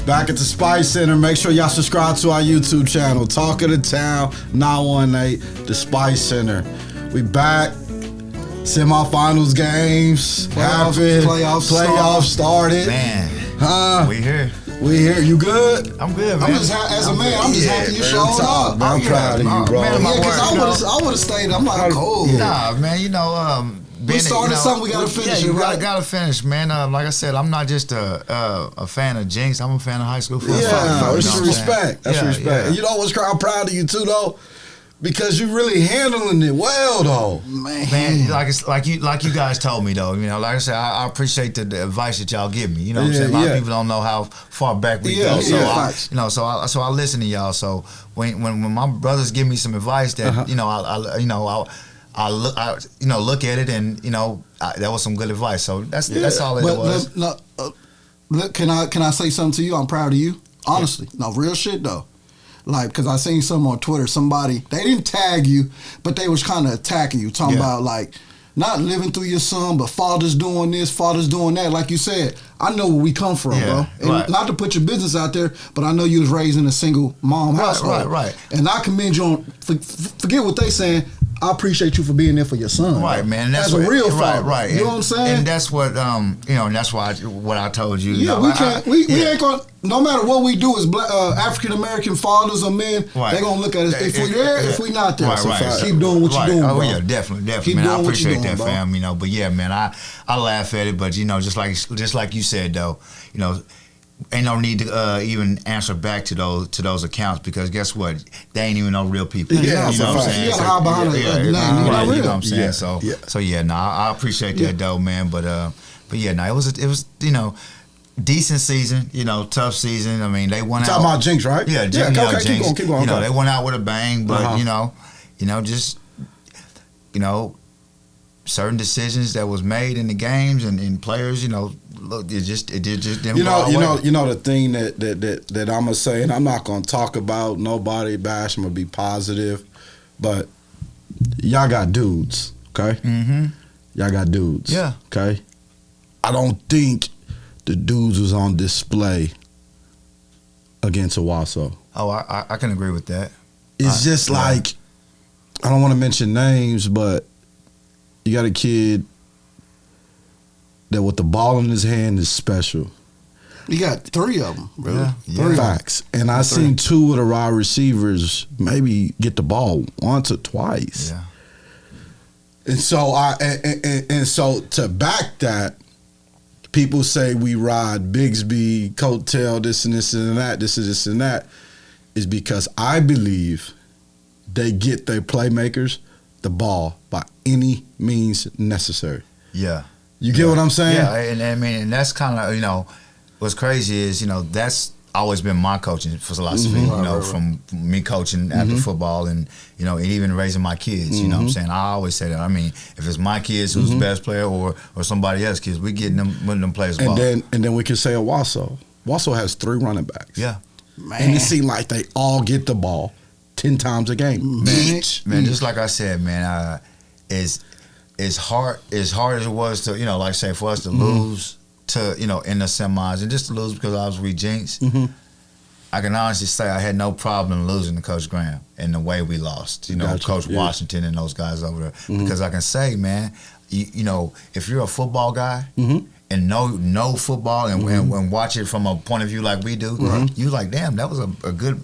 Back at the Spice Center. Make sure y'all subscribe to our YouTube channel. Talk of the Town 918, the Spice Center. We back. Semifinals games happened. Playoffs started. Man, we here. We here. You good? I'm good, man. I'm just happy you showed up. I'm proud of you, bro. Man, because I would have stayed. I'm like, cool. Nah, man. You know, we started something. We gotta finish it. Right? Gotta finish, man. Like I said, I'm not just a fan of Jinx. I'm a fan of high school football. Yeah, that's respect. That's respect. Yeah. And you know what's? I'm proud of you too, though. Because you really handling it well, though, man. Like you guys told me, though. You know, like I said, I appreciate the advice that y'all give me. You know, what I'm saying, a lot of people don't know how far back we go. So so I listen to y'all. So when my brothers give me some advice that I look at it and that was some good advice. So that's all it was. Look, can I say something to you? I'm proud of you. Honestly, no real shit though. Like, because I seen something on Twitter, somebody, they didn't tag you, but they was kind of attacking you, talking about, like, not living through your son, but father's doing this, father's doing that. Like you said, I know where we come from, bro. And not to put your business out there, but I know you was raised in a single mom household. Right. And I commend you on, forget what they saying, I appreciate you for being there for your son. Right, bro. man. That's a real father. Right. You know what I'm saying? And that's what, and that's why what I told you. Yeah, we ain't going to, no matter what we do as African-American fathers or men, they're going to look at us. If we're there, if we not there. Right. Keep doing what you're doing, bro. Oh, yeah, definitely. Keep man, I doing appreciate what you're that, doing, fam. But yeah, man, I laugh at it, but, just like you said, though, ain't no need to even answer back to those accounts because guess what? They ain't even no real people. Yeah, you know what I'm saying? You gotta hide behind a name. You know what I'm saying? Yeah. So yeah, I appreciate that though, man. But yeah, it was decent season, tough season. I mean, they went out. Talking about Jinx, right? Yeah, okay, Jinx. Keep going. They went out with a bang, but certain decisions that was made in the games and players, look, it just didn't. The thing that I'm gonna say, and I'm not gonna talk about nobody bash. I'm gonna be positive, but y'all got dudes, okay? Mm-hmm. Y'all got dudes, yeah, okay. I don't think the dudes was on display against Owasso. Oh, I can agree with that. It's just like I don't want to mention names, but you got a kid that with the ball in his hand is special. You got 3 of them, bro. Yeah. 3 facts. And I seen 2 of the wide receivers maybe get the ball once or twice. Yeah. And so so to back that, people say we ride Bigsby, coattail, this and this and that, this and that, is because I believe they get their playmakers the ball by any means necessary. Yeah. You get what I'm saying? Yeah, and that's kind of, what's crazy is, that's always been my coaching philosophy, from me coaching after football and, and even raising my kids, you know what I'm saying? I always say that. I mean, if it's my kids who's the best player or somebody else's kids, we getting them players ball. And then we can say Owasso. Owasso has 3 running backs. Yeah. Man. And it seems like they all get the ball 10 times a game. Man, just like I said, man, as hard as it was to, like I say, for us to lose to, in the semis and just to lose because I was with Jinx, I can honestly say I had no problem losing to Coach Graham and the way we lost, Coach Washington and those guys over there. Because I can say, man, if you're a football guy and know football and watch it from a point of view like we do, you like, damn, that was a good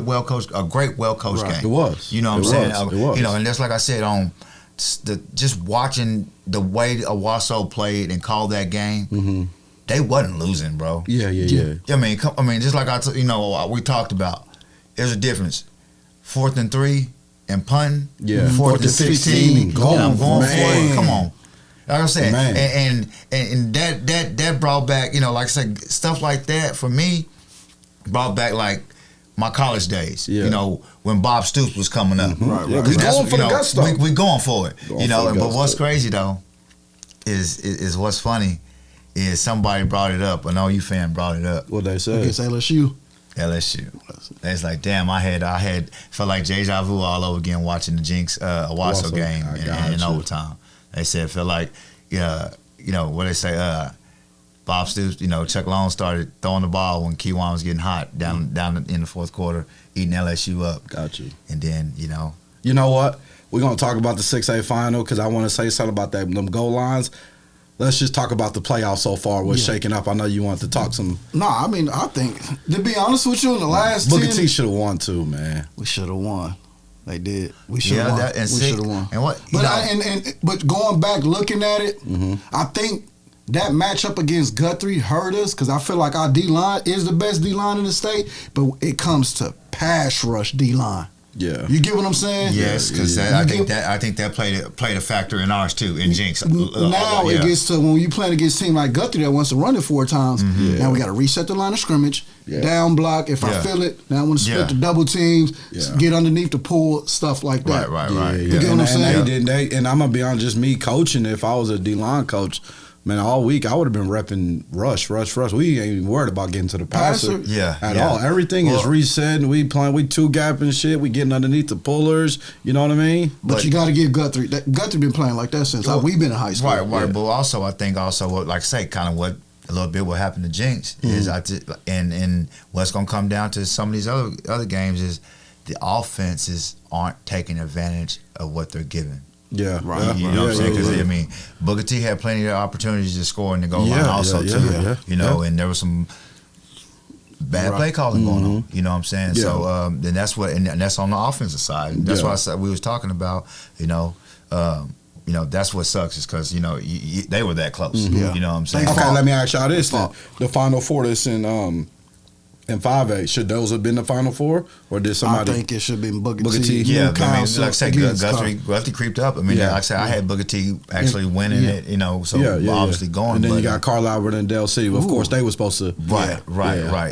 well-coached, a great well-coached game. It was. You know what I'm saying? It was. And that's like I said, on just watching the way Owasso played and called that game, they wasn't losing, bro. Yeah. I mean, just like we talked about, there's a difference. 4th and 3 and punting. Yeah. 4th and 16 and I'm going for it. Come on. Like I said, and that brought back, like I said, stuff like that for me brought back like my college days. Yeah. You know, when Bob Stoops was coming up. Right. Yeah, 'Cause we that's- going for you the know, gusto. We going for it. Going You know, for the but what's gusto. crazy though is what's funny is somebody brought it up. An OU fan brought it up. What they say? Against LSU. LSU. It's like, damn, I felt like deja vu all over again watching the Jinx Owasso Owasso, game I in got you. overtime. They said, felt like, you know, what they say, Bob Stoops, you know, Chuck Long started throwing the ball when Kejuan was getting hot down in the fourth quarter, eating LSU up. Got you. And then, you know. You know what? We're going to talk about the 6A final because I want to say something about them goal lines. Let's just talk about the playoffs so far. What's shaking up? I know you want to talk some. No, I mean, I think, to be honest with you, in the last Booker 10, T should have won too, man. we should have won. They did. We should have won. We should have won. And what? But going back, looking at it, Mm-hmm. I think that matchup against Guthrie hurt us because I feel like our D-line is the best D-line in the state, but it comes to pass rush D-line. Yeah. You get what I'm saying? Yes, because Yeah. I think that played a factor in ours too, in Jinx. Now it gets to when you playing against a team like Guthrie that wants to run it 4 times. Yeah. Now we got to reset the line of scrimmage, Yeah. down block. If I Yeah. feel it, now I want to split Yeah. the double teams, Yeah. get underneath the pull, stuff like that. Right. You Yeah. get what I'm saying? And I'm gonna be honest, just me coaching. If I was a D-line coach, man, all week I would have been repping rush. We ain't even worried about getting to the passer, Yeah, at yeah. all. Everything is Well- resetting. We playing, we 2-gap and shit. We getting underneath the pullers. You know what I mean? But you got to give Guthrie. Guthrie been playing like that since we've been in high school. Right. Yeah. But also, I think what, like I say, kind of what a little bit what happened to Jinx is and what's going to come down to some of these other games is the offenses aren't taking advantage of what they're given. Yeah, Right. You know what I'm saying? Because yeah. I mean, Booker T had plenty of opportunities to score in the goal line Yeah, also yeah, too. yeah. You know, and there was some bad Right. play calling going on. You know what I'm saying? Yeah. So then that's what, and that's on the offensive side. And that's Yeah. why I said we was talking about. You know, that's what sucks is because they were that close. Yeah. You know what I'm saying? Okay, let me ask y'all this: then. Fault. the Final Four that's in 5A, should those have been the Final Four, or did somebody? I think it should be Booker Booker T. T. Yeah, I mean, Council like I said, against Guthrie creeped up. I mean, Yeah. like I said, I had Booker T actually winning Yeah. it. You know, so yeah, obviously going. And then but, you got Carl Albert and Dell City. Of Ooh. course, they were supposed to. right.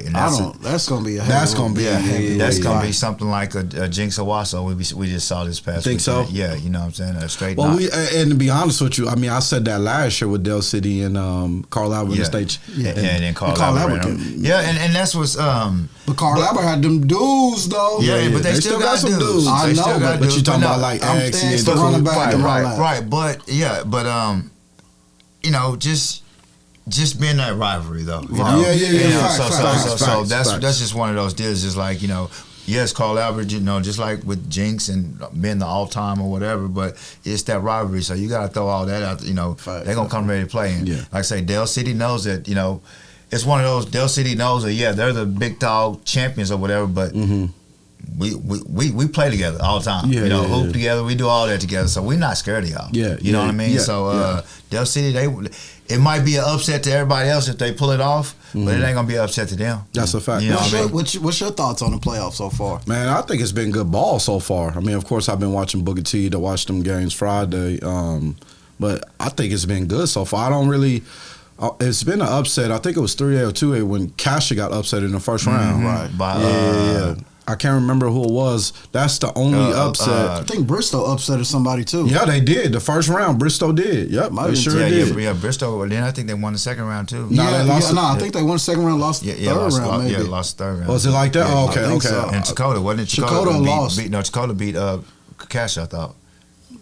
And I that's don't. That's gonna be a. That's gonna be- Yeah, Yeah, that's yeah, gonna yeah. be something like a Jinx Owasso we just saw this past Think weekend. so? Yeah, you know what I'm saying? A straight Well, knock. and to be honest with you, I mean, I said that last year with Dell City and Carl Albert Yeah. and State. Yeah, and then Carl Carl Albert. Albert Yeah, and that's what's But Carl Albert had them dudes though. yeah, but they still got some dudes. dudes. I They know, still got but dudes, you talking no, about like I'm X saying and the running back right, and all right, that. right. But yeah, but you know, just being that rivalry though. You know? Yeah. You know, Facts, so facts. that's just one of those deals. Just like, you know, yes, Carl Albert, you know, just like with Jinx and being the all time or whatever, but it's that rivalry. So you got to throw all that out. You know, Facts. they're gonna come ready to play. And Yeah. like I say, Dell City knows that. You know, it's one of those. Dell City knows that. Yeah, they're the big dog champions or whatever, but. We play together all the time. Yeah, you know, yeah, hoop yeah. together. We do all that together. So we're not scared of y'all. Yeah, you know yeah, what I mean. yeah, So yeah. Dell City, it might be an upset to everybody else if they pull it off, but Mm-hmm. it ain't gonna be an upset to them. That's a fact. You know What's what I your, mean? what's your thoughts on the playoffs so far? Man, I think it's been good ball so far. I mean, of course, I've been watching Booker T to watch them games Friday, but I think it's been good so far. I don't really. It's been an upset. I think it was 3A or 2A when Kasha got upset in the first round. Right. By, Yeah. I can't remember who it was. That's the only upset. I think Bristol upset somebody too. Yeah, they did. The first round, Bristol did. Yep, Might they have sure been did. yeah, Bristol. Well, then I think they won the second round too. No, they lost it. I think they won the second round, lost the third round, maybe. Yeah, lost the third round. Was it like that? Yeah, Oh, I okay, think okay. so. And Dakota, wasn't it? Dakota lost. Dakota beat Cash, I thought.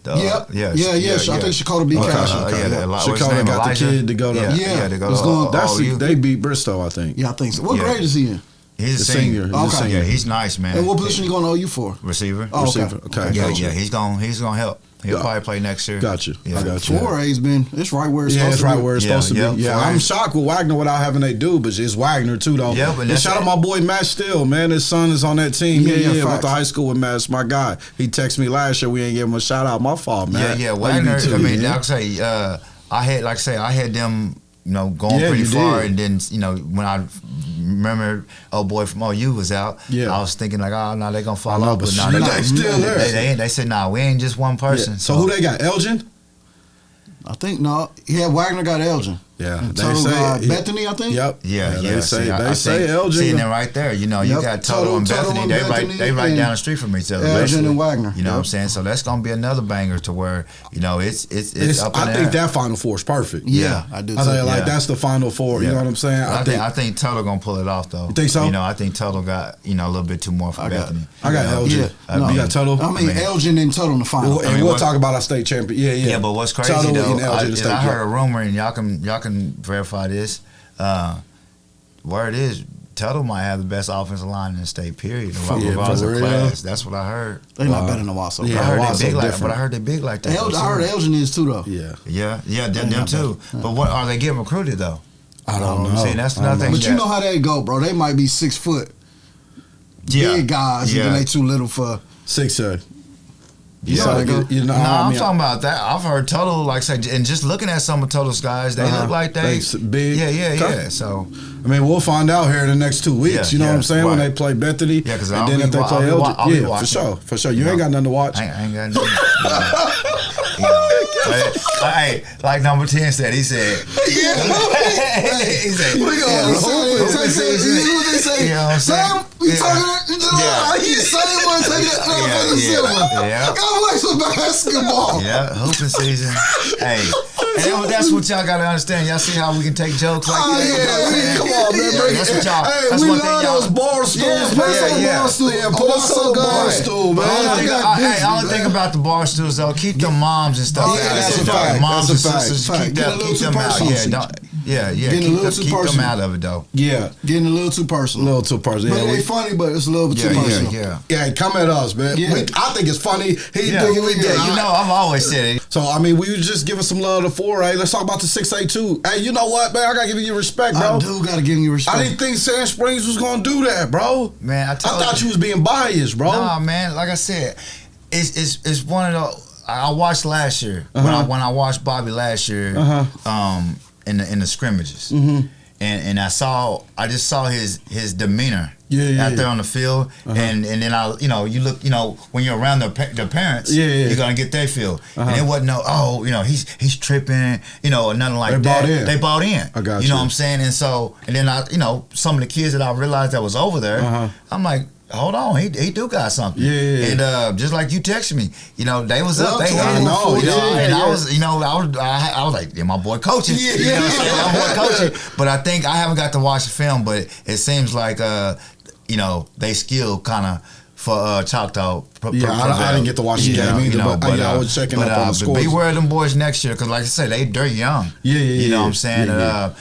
Yeah. I think Dakota beat Okay, Cash. okay. What's his Chicago name, got Elijah? the kid to go to. Yeah, to go it's to going- That's OU. they beat Bristol, I think. Yeah, I think so. What Yeah. grade is he in? He's The a senior. senior. He's a Okay. senior. Yeah, he's nice, man. And what position you going to OU for? Receiver. Oh, okay. Receiver. Okay. Yeah, Gotcha. yeah. He's gonna help. He'll Yeah. probably play next year. Got you. Yeah. I got you. 4A's been, it's right where it's Yeah, supposed it's to right be. where it's Yeah, supposed to yeah, be. Yeah, for I'm right. shocked with Wagner without having they do, but it's Wagner too, though. Yeah, but and that's shout out it. my boy Matt Still, man. His son is on that team. Yeah, Yeah, yeah, went facts. to high school with Matt. It's my guy. He texted me last year. We ain't give him a shout out. My fault, man. Yeah. Love Wagner. you too, I mean, man. like I say, I had them, you know, going Yeah, pretty you far, did. and then, you know, when I remember old boy from OU was out, Yeah. I was thinking like, oh no, they gonna fall I know, off, but but no, they still there. They said, nah, we ain't just one person. Yeah. So who they got? Elgin? I think, no. Yeah, Wagner got Elgin. Yeah, And they Total say got Bethany, I think. Yep. Yeah. They say See, Elgin. then right there, you know, you Yep. got Total and Total Bethany. and They Bethany right and down the street from each other. Elgin basically. and Wagner. You know what I'm Yep. saying? So that's gonna be another banger to where, you know, it's up in I there. think that Final Four is perfect. Yeah, I do. I think like Yeah. that's the Final Four. You Yeah. know what I'm saying? I think Total gonna pull it off though. You think so? You know, I think Total got, you know, a little bit too more for Bethany. I got Elgin. Yeah, no. You got Total. I mean, Elgin and Total in the final. And I mean, we'll what- talk about our state champion. Yeah. Yeah, but what's crazy Total though, and Elgin, the is state I heard a champion. rumor, and y'all can verify this. Word is, Tuttle might have the best offensive line in the state. Period. Regardless of real? class. That's what I heard. They not better than Owasso. Yeah, I heard Owasso they big like, different. but I heard they big like that. I heard Elgin is too though. Yeah. Yeah, them too. But what are they getting recruited though? I don't know. See, that's I don't another thing. But you know how they go, bro. They might be 6 foot big guys, and then they too little for. 6'7". Yeah, So, they go. I'm talking about that. I've heard Total, like say, and just looking at some of Total's guys, they look like they big. Yeah. So I mean, we'll find out here in the next 2 weeks. Yeah, you know what I'm saying? When right. they play Bethany, Yeah, 'cause and I'll then be if they wa- play I'll be wa- Elgin, I'll be yeah, watching. for sure. You ain't got nothing to watch. I ain't got nothing. Hey, like number 10 said, he said, he said, We gonna say what they say. You know what I'm saying? Sam, you talking that? He the same one taking that motherfucking silver. Yeah. Go play some basketball. Yeah, hooping season. Hey, and that's what y'all gotta understand. Y'all see how we can take jokes like Oh, that? You know what I'm saying? come on, man. Bring That's it. what y'all. Hey, that's we one thing love y'all. those bar stools. Yeah, Put us on yeah. bar stool. Yeah, put us on the bar stool, man. Only thing about the bar stools though, keep the moms and stuff. Yeah, out. that's Keep a the fact. Moms That's a and fact. sisters, Fact. keep Get a them, little keep too them out. personal. Yeah, don't. Yeah. Getting a Keep little them, too keep them personal. out of it though. Yeah, Getting a little too personal. a little too personal. But Yeah, it ain't funny, but it's a little bit too personal. Yeah. come at us, man. Yeah. I think it's funny. He Yeah, think we good. you know, I've always said it. So I mean, we was just giving some love to 4A. Let's talk about the 6A2. Hey, you know what, man? I gotta give you respect, bro. I do gotta give you respect. I didn't think Sand Springs was gonna do that, bro. Man, I I thought you was being biased, bro. Nah, man. Like I said, it's one of the. I watched last year when I watched Bobby last year. In the scrimmages, and I just saw his demeanor. Out there on the field, and then you look, when you're around their parents, you're gonna get their feel. And it wasn't he's tripping, or nothing like that. They bought in. I got you. Know what I'm saying? And so, and then some of the kids that I realized that was over there, I'm like, hold on, he do got something. Yeah. And just like you texted me, they was up. They I know. and I was like, yeah, my boy coaching. You know what I'm saying? My boy coaching. But I think I haven't got to watch the film, but it seems like they skill kind of for Choctaw. I didn't get to watch the game either, but I was checking up on the scores. But beware of them boys next year, because like I said, they're young. You know what I'm saying? But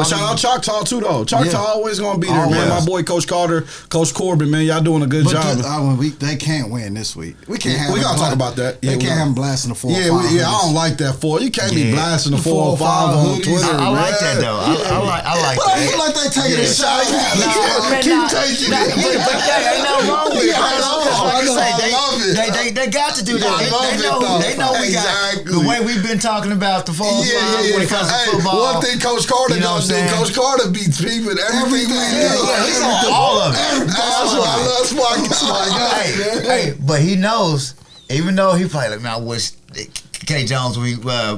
shout out Choctaw too, though. Choctaw always gonna be there, man. My boy Coach Carter, Coach Corbin, man, y'all doing a good job. They can't win this week. We can't have. We gotta talk about that. They can't have them blasting the 4 or 5. I don't like that 4. You can't be blasting the 4 or 5 on Twitter. I like that though. I like that. I feel like they taking a shot. Keep taking it. But ain't nothing wrong with it. They got to do that. They know we got the way we've been talking about the fall when it comes to football. One thing Coach Carter does do, Coach Carter beats people in everything. He's on all of it. That's my guy. Hey, but he knows, even though he probably like, man, I wish Kejuan Jones we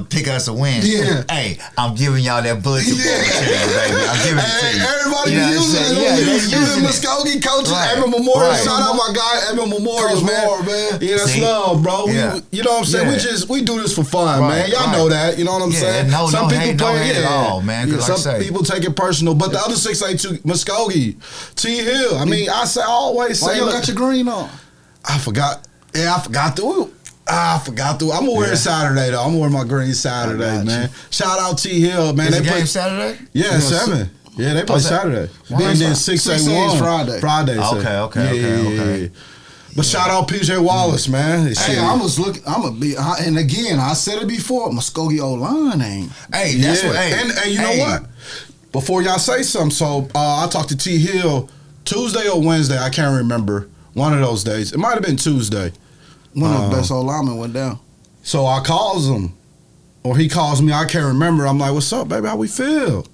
pick us a win. Yeah. Hey, I'm giving y'all that bulletin board material, baby. I'm giving it to you. Everybody be using it. They're using Muskogee coaches. Evan Memorial. Shout out my guy, Evan Memorial, man. Yeah, that's love, bro. You know what I'm saying? We do this for fun, man. Y'all know that. You know what I'm saying? Some people play it all, man. Some people take it personal, but the other 6A2 Muskogee, T Hill. I mean, I always say, why you got your green on? I forgot. Yeah, I forgot to. I'm gonna wear it Saturday though. I'm gonna wear my green Saturday, man. Shout out T Hill, man. Is the game Saturday? Yeah, 7. Yeah, they play Saturday. And then 6A1 Friday. Okay. But shout out PJ Wallace, man. Hey, I was looking. And again, I said it before. Muskogee O-line ain't. Hey, that's what. And you know what? Before y'all say something, so I talked to T Hill Tuesday or Wednesday. I can't remember. One of those days. It might have been Tuesday. One of the best old linemen went down. So I calls him, or he calls me. I can't remember. I'm like, "What's up, baby? How we feel?"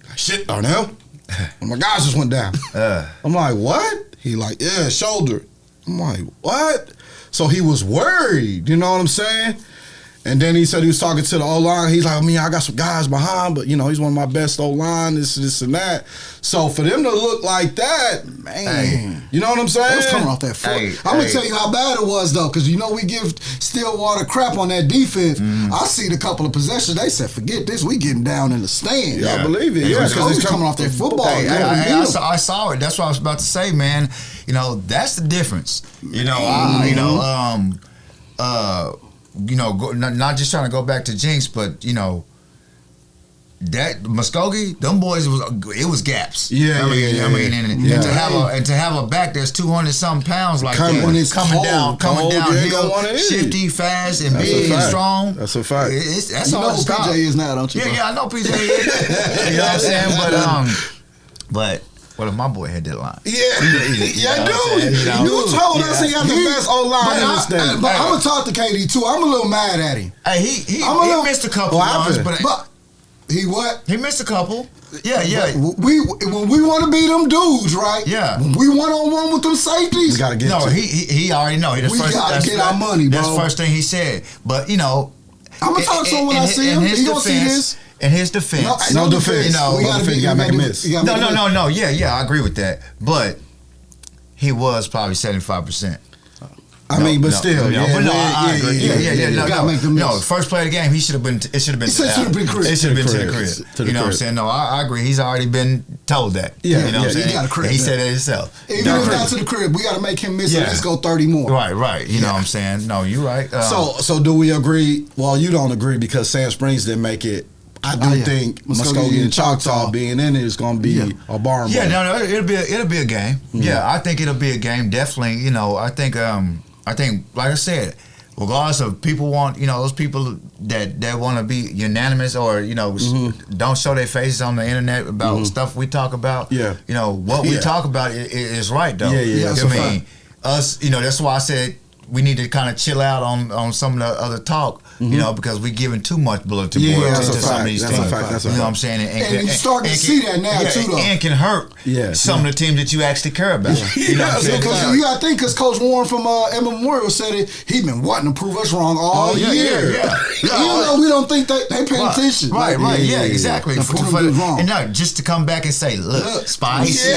Like, shit, Darnell. My guys just went down. I'm like, "What?" He like, "Yeah, shoulder." I'm like, "What?" So he was worried. You know what I'm saying? And then he said he was talking to the O-line. He's like, I mean, I got some guys behind, but, you know, he's one of my best O-line, this, and that. So for them to look like that, man, you know what I'm saying? It was coming off that foot. I'm going to tell you how bad it was, though, because, you know, we give Stillwater crap on that defense. I seen a couple of possessions. They said, forget this. We getting down in the stands. Yeah, I believe it. Yeah, because it's coming off their football. I saw it. That's what I was about to say, man. You know, that's the difference. You know, not just trying to go back to Jinx, but, you know, that Muskogee, them boys it was gaps. Yeah, and to have a back that's 200-something pounds like that, coming downhill, shifty, fast, and big and strong. That's a fact. That's you all know who PJ is now, don't you? Yeah, I know PJ is. You know what I'm saying? But what if my boy had that line? Yeah, dude. You told us he had the best O-line in the state. But I'm gonna talk to KD too. I'm a little mad at him. Hey, he missed a couple runs, but he what? He missed a couple. Yeah. When we want to be them dudes, right? Yeah. When we 1-on-1 with them safeties, we gotta get. No, he already know. We gotta get our money, bro. That's the first thing he said. But you know, I'm gonna talk to him when I see him. He gonna see this. In his defense, no defense. You know, we gotta make a miss. No. Yeah, I agree with that. But he was probably 75%. I mean, but still, I agree. Yeah. No, first play of the game, it should have been. It should have been to the crib. You know what I'm saying? No, I agree. He's already been told that. Yeah, you know what I'm saying? He got a crib. He said it himself. Even if not to the crib, we got to make him miss at least go 30 more. Right. You know what I'm saying? No, you're right. So do we agree? Well, you don't agree because Sand Springs didn't make it. I do think Muskogee and Choctaw being in it is going to be a bar. Yeah, no, it'll be a game. Yeah, I think it'll be a game. Definitely. You know, I think, like I said, regardless of people want, you know, those people that want to be unanimous or, you know, don't show their faces on the internet about stuff we talk about. Yeah. You know, what we talk about is right, though. Yeah. I mean, us, you know, that's why I said we need to kind of chill out on some of the other talk, you know, because we're giving too much bulletin board to some of these teams. That's you know what I'm saying? And you start to see that now, too, though. And can hurt some of the teams that you actually care about. You know what I'm saying? Because you got to think, because Coach Warren from Emma Memorial said it, he been wanting to prove us wrong all year. Even though we don't think they pay attention. Right, exactly. And no, just to come back and say, look, Spice, or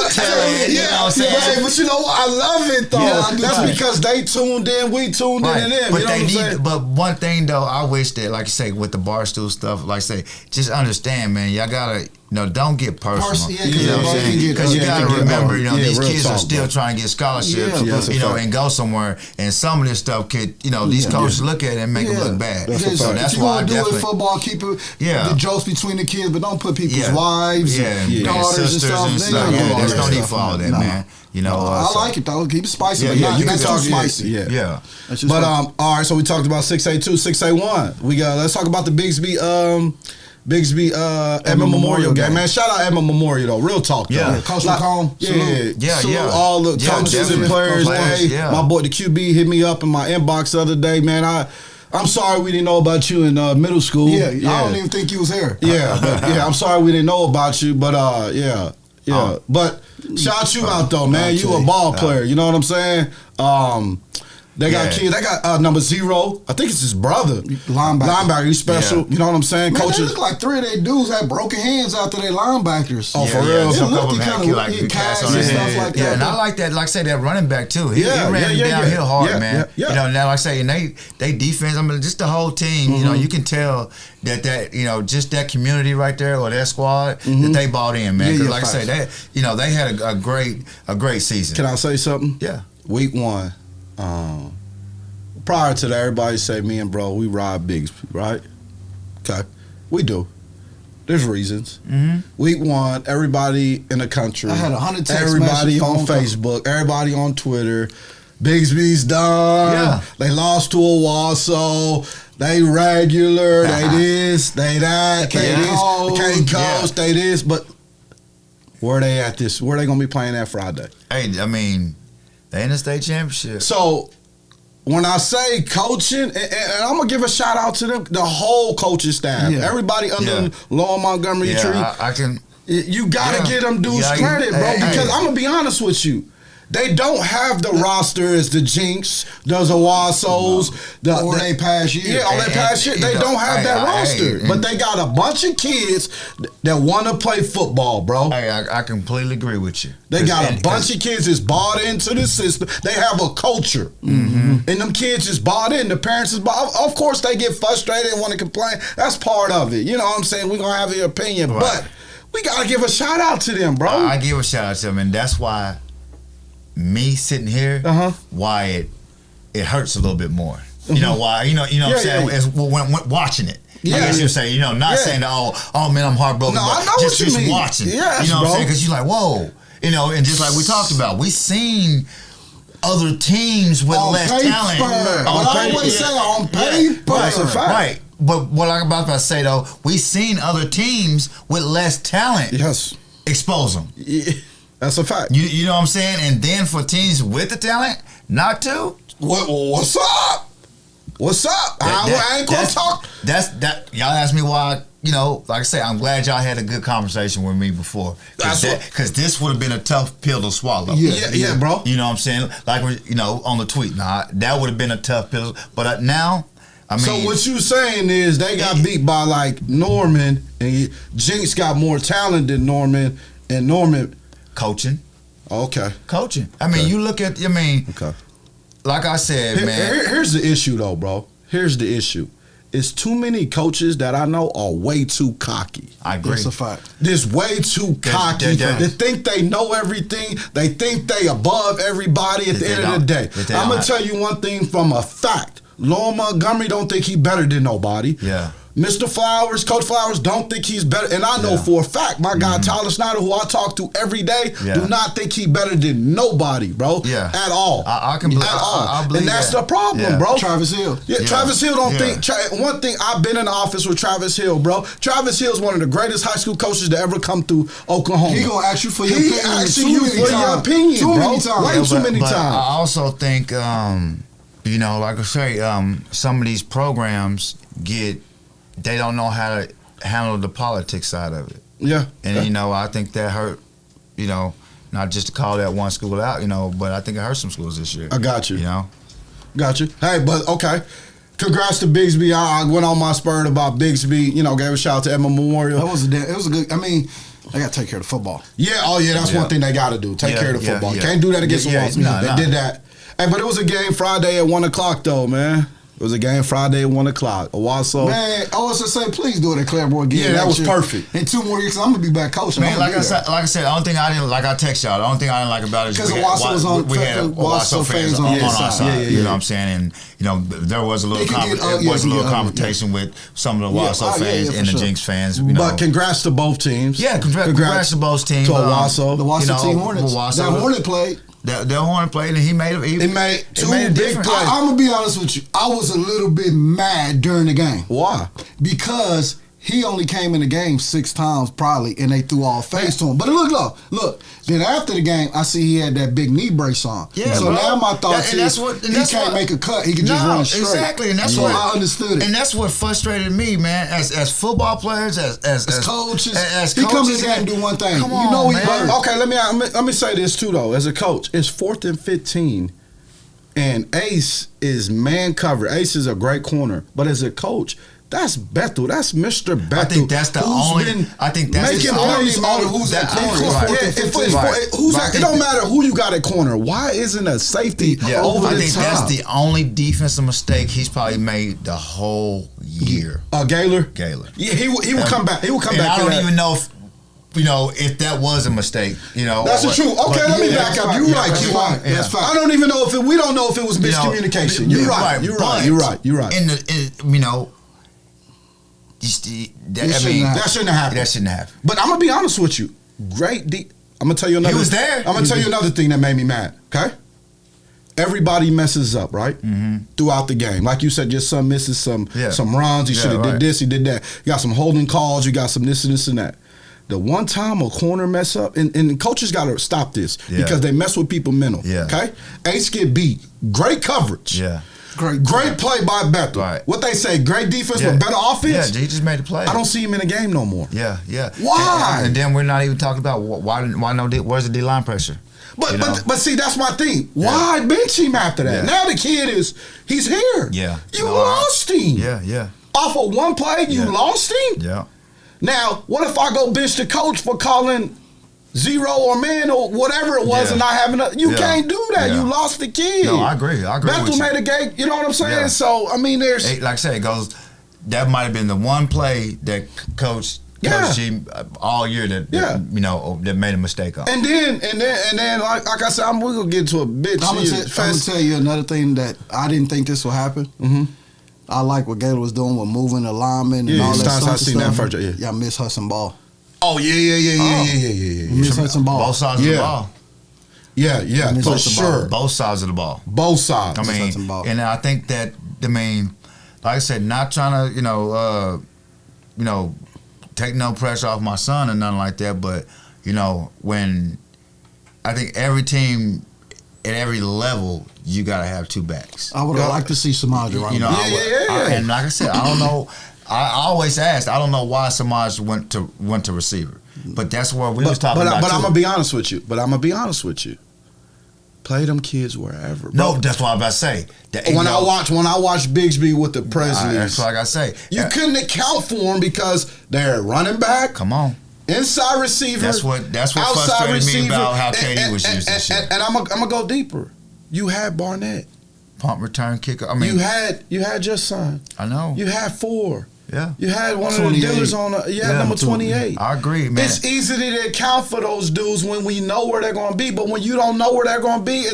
Terry, you know what I'm saying? But you know what? I love it, though. That's because they tuned in, we tuned in, and them. But you know what I'm saying? But one thing though, I wish that, like you say, with the Barstool stuff, like I say, just understand, man, y'all gotta, you know, don't get personal. You know what I'm saying? Because you gotta remember, you know, these kids are still trying to get scholarships, you know, and go somewhere. And some of this stuff could, you know, these coaches look at it and make it look bad. So that's why I definitely. Do it football, keep it the jokes between the kids, but don't put people's wives, daughters, and stuff. There's no need for all that, man. You know, I like it though. Keep it spicy, but not too spicy. Yeah. But all right. So we talked about 6A2, 6A1. Let's talk about the Bigsby Emma Memorial game, man. Shout out Emma Memorial though. Real talk though. Yeah, Coach McComb. Salute all the coaches and players. My boy the QB hit me up in my inbox the other day, man. I'm sorry we didn't know about you in middle school. I don't even think you was here. I'm sorry we didn't know about you, but but shout you out though, man. You a ball player. You know what I'm saying? They got kids. They got number 0. I think it's his brother. Linebacker. He's special. You know what I'm saying? Man, coaches. They look like 3 of their dudes had broken hands after their linebackers. Oh, for real? Some couple of them had cast on their head. Like that. And I like that. Like I say, that running back too. He ran him downhill hard, man. You know, now like I say, and they defense. I mean, just the whole team. You know, you can tell that you know, just that community right there or that squad that they bought in, man. Because like I say, that, you know, they had a great season. Can I say something? Yeah. Week 1. Prior to that, everybody say me and bro, we ride Bigsby, right? Okay, we do. There's reasons. Week 1, everybody in the country, I had 100 text everybody on Facebook, everybody on Twitter. Bigsby's done. Yeah. They lost to Owasso. They regular. They this. They that. They can't coach. They this. But where they at this? Where they gonna be playing that Friday? Hey, I mean, they in the state championship. So when I say coaching, and I'm gonna give a shout out to them, the whole coaching staff, everybody under Lowell Montgomery tree. I can. You gotta get them dudes credit, bro. Because I'm gonna be honest with you, They don't have the roster as the Jinx, those Owassos, they past year. Yeah, all that past year. They don't have that roster. But they got a bunch of kids that want to play football, bro. Hey, I completely agree with you. They got a bunch of kids that's bought into the system. They have a culture. And them kids is bought in. The parents is bought. Of course, they get frustrated and want to complain. That's part of it. You know what I'm saying? We're going to have your opinion. Right. But we got to give a shout out to them, bro. I give a shout out to them. And that's why me sitting here, why it hurts a little bit more. You know why? You know what I'm saying? As when watching it. I guess you say, not saying that, oh man, I'm heartbroken. No, I know just, what you mean. Watching. Yes, you know what bro. I'm saying? Because you're like, whoa. And just like we talked about, we seen other teams with less talent. I always say on paper. That's a fact. Right. But what I'm about to say though, we seen other teams with less talent. Yes. Expose them. Yeah. That's a fact. You know what I'm saying? And then for teams with the talent, not to. What's up? What's up? I ain't gonna talk. Y'all asked me why. Like I say, I'm glad y'all had a good conversation with me before. Because this would have been a tough pill to swallow. Yeah, bro. You know what I'm saying? Like, on the tweet. Nah, that would have been a tough pill. But now, I mean. So what you saying is they got beat by like Norman, and Jinx got more talent than Norman, and Norman. Coaching. Okay. Coaching. I mean, you look at, Okay. Like I said, man. Here's the issue, though, bro. Here's the issue. It's too many coaches that I know are way too cocky. I agree. That's a fact. There's way too cocky. They think they know everything. They think they above everybody at the end of the day. I'm going to tell you one thing from a fact. Lowell Montgomery don't think he better than nobody. Yeah. Mr. Flowers, Coach Flowers, don't think he's better. And I know for a fact, my guy Tyler Snyder, who I talk to every day, do not think he better than nobody, bro. Yeah. At all. I can believe at all. I believe and that's the problem, bro. Travis Hill. Yeah, Travis Hill don't think. One thing, I've been in the office with Travis Hill, bro. Travis Hill's one of the greatest high school coaches to ever come through Oklahoma. He gonna ask you for your opinion. He asking you for your opinion, too bro. Many times. Way too many times. I also think, like I say, some of these programs they don't know how to handle the politics side of it. Yeah. And, I think that hurt, not just to call that one school out, but I think it hurt some schools this year. I got you. Got you. Hey, but okay. Congrats to Bigsby. I went on my spur about Bigsby, gave a shout out to Emma Memorial. It was a good, they got to take care of the football. Yeah, that's one thing they got to do. Take care of the football. You can't do that against the Walls. They did that. Hey, but it was a game Friday at 1 o'clock, though, man. It was a game Friday at 1 o'clock. Owasso. Man, Owasso say, please do it at Claiborne again. Yeah, that was perfect. In 2 more years, I'm going to be back coaching. Man, like I said, the only thing I didn't like, I text y'all, the only thing I didn't like about it is we had Owasso fans on our side. You know what I'm saying? And, there was a little confrontation with some of the Owasso fans and the Jinx fans. But congrats to both teams. Yeah, congrats to both teams. To Owasso. The Owasso team Hornets. That Hornet played. That Hornet played, and he made two big plays. I'm gonna be honest with you. I was a little bit mad during the game. Why? Because he only came in the game 6 times probably, and they threw all face to him. But look. Then after the game, I see he had that big knee brace on. Yeah, so now my thoughts is he can't make a cut. He can just run straight. Exactly, and that's what I understood it. And that's what frustrated me, man. As football players, as coaches, he comes in the game and do one thing. Come on, man. Okay, let me say this too though. As a coach, it's 4th and 15. And Ace is man covered. Ace is a great corner. But as a coach, that's Bethel. That's Mr. Bethel. I think that's the only. I think that's making plays on who's at corner. It don't matter who you got at corner. Why isn't a safety over the top? I think that's the only defensive mistake he's probably made the whole year. Gaylor. Yeah, he would come back. He would come back. I don't even know if that was a mistake. That's the truth. Okay, let me back up. You're right, Kejuan. That's fine. I don't even know we don't know if it was miscommunication. You're right. You're right. That shouldn't have happened. But I'm gonna be honest with you. I'm gonna tell you another. He was there. I'm gonna tell you another thing that made me mad. Okay. Everybody messes up, right? Throughout the game, like you said, your son misses some runs. He should have did this. He did that. You got some holding calls. You got some this and this and that. The one time a corner mess up, and coaches got to stop this because they mess with people mental. Okay, Ace get beat. Great coverage. Great play by Bethel. Right. What they say, great defense with better offense. Yeah, he just made the play. I don't see him in the game no more. Yeah. Why? And then we're not even talking about why no. Where's the D-line pressure? But see, that's my thing. Why bench him after that? Yeah. Now the kid he's here. Yeah. You lost him. Yeah. Off of one play, you lost him? Yeah. Now, what if I go bench the coach for calling zero or man or whatever it was and not having you can't do that. You lost the kid. No, I agree. Bethel made a game, you know what I'm saying? Yeah. So, I mean, there's... Like I said, it goes, that might have been the one play that coached him all year that that made a mistake on. And then like I said, we're going to get to a bitch. I'm going to tell you another thing that I didn't think this would happen. Mm-hmm. I like what Gator was doing with moving the linemen and all that stuff. I seen that first. Yeah, miss Hudson Ball. Oh, yeah. Miss Hudson Ball. Both sides of the ball. Yeah, for sure. Both sides of the ball. Both sides. I mean, and I think that, like I said, not trying to, take no pressure off my son or nothing like that, but, when I think every team at every level, you got to have two backs. I would have liked to see Samaj right now. And like I said, I don't know. I always asked. I don't know why Samaj went to receiver, but that's where we was talking about. But I'm gonna be honest with you. Play them kids wherever. Bro. No, that's what I'm about to say. When I watch Bigsby with the Presleys, that's what I gotta say. You couldn't account for them because they're running back. Come on. Inside receiver. That's what frustrated me about how KD was used this year. And I'm gonna go deeper. You had Barnett. Punt return kicker. I mean, you had your son. I know. You had 4. Yeah. You had one of the dealers on. You had number 28. I agree, man. It's easy to account for those dudes when we know where they're going to be, but when you don't know where they're going to be,